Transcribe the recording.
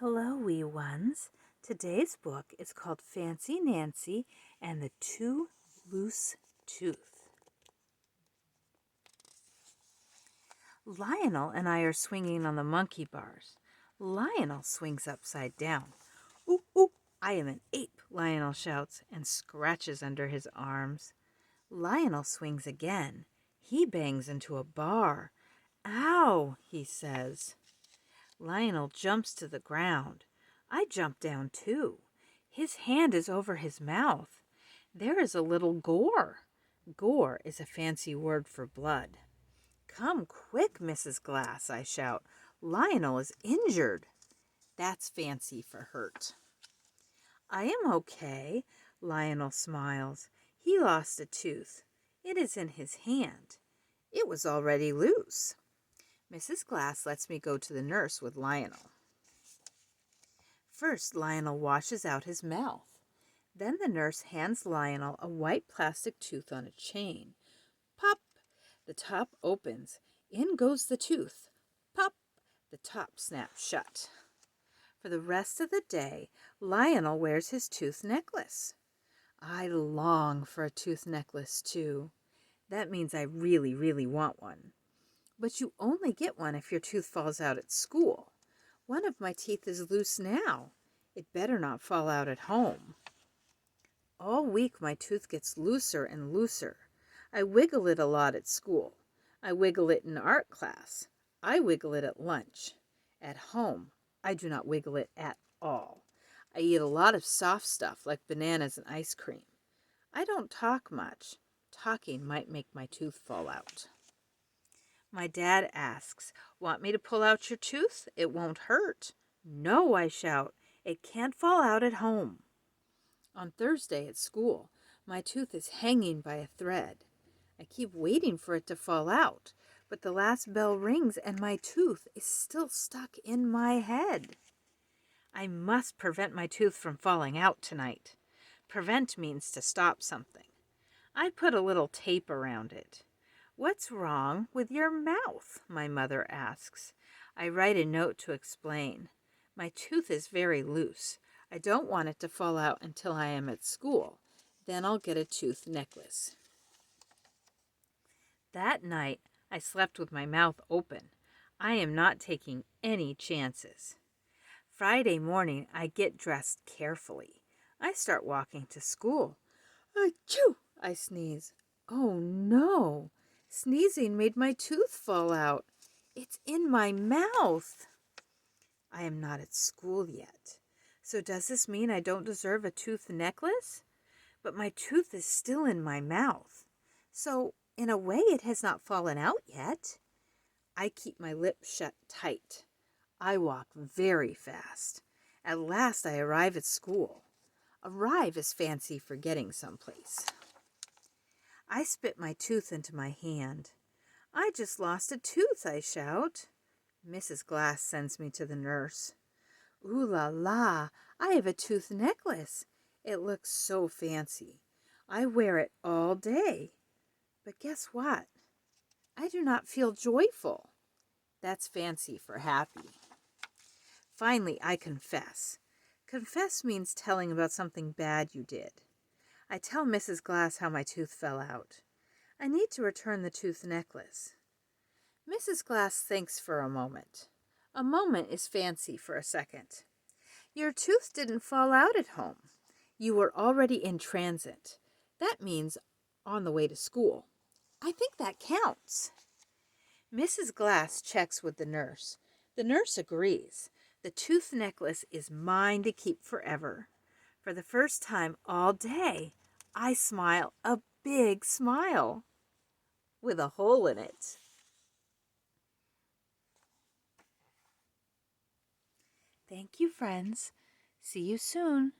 Hello, wee ones. Today's book is called Fancy Nancy and the Two Loose Tooth. Lionel and I are swinging on the monkey bars. Lionel swings upside down. Ooh, ooh, I am an ape, Lionel shouts and scratches under his arms. Lionel swings again. He bangs into a bar. Ow, he says. Lionel jumps to the ground. I jump down too. His hand is over his mouth. There is a little gore. Gore is a fancy word for blood. Come quick, Mrs. Glass, I shout. Lionel is injured. That's fancy for hurt. I am okay, Lionel smiles. He lost a tooth. It is in his hand. It was already loose. Mrs. Glass lets me go to the nurse with Lionel. First, Lionel washes out his mouth. Then the nurse hands Lionel a white plastic tooth on a chain. Pop! The top opens. In goes the tooth. Pop! The top snaps shut. For the rest of the day, Lionel wears his tooth necklace. I long for a tooth necklace, too. That means I really, really want one. But you only get one if your tooth falls out at school. One of my teeth is loose now. It better not fall out at home. All week my tooth gets looser and looser. I wiggle it a lot at school. I wiggle it in art class. I wiggle it at lunch. At home, I do not wiggle it at all. I eat a lot of soft stuff like bananas and ice cream. I don't talk much. Talking might make my tooth fall out. My dad asks, "Want me to pull out your tooth? It won't hurt." "No," I shout. "It can't fall out at home." On Thursday at school, my tooth is hanging by a thread. I keep waiting for it to fall out, but the last bell rings and my tooth is still stuck in my head. I must prevent my tooth from falling out tonight. Prevent means to stop something. I put a little tape around it. "What's wrong with your mouth?" my mother asks. I write a note to explain. My tooth is very loose. I don't want it to fall out until I am at school. Then I'll get a tooth necklace. That night, I slept with my mouth open. I am not taking any chances. Friday morning, I get dressed carefully. I start walking to school. Achoo! I sneeze. Oh no! Sneezing made my tooth fall out. It's in my mouth. I am not at school yet. So does this mean I don't deserve a tooth necklace? But my tooth is still in my mouth. So, in a way, it has not fallen out yet. I keep my lips shut tight. I walk very fast. At last I arrive at school. Arrive is fancy for getting someplace. I spit my tooth into my hand. "I just lost a tooth," I shout. Mrs. Glass sends me to the nurse. "Ooh la la, I have a tooth necklace. It looks so fancy. I wear it all day. But guess what? I do not feel joyful." That's fancy for happy. Finally, I confess. Confess means telling about something bad you did. I tell Mrs. Glass how my tooth fell out. I need to return the tooth necklace. Mrs. Glass thinks for a moment. A moment is fancy for a second. "Your tooth didn't fall out at home. You were already in transit. That means on the way to school. I think that counts." Mrs. Glass checks with the nurse. The nurse agrees. The tooth necklace is mine to keep forever. For the first time all day, I smile a big smile with a hole in it. Thank you, friends. See you soon.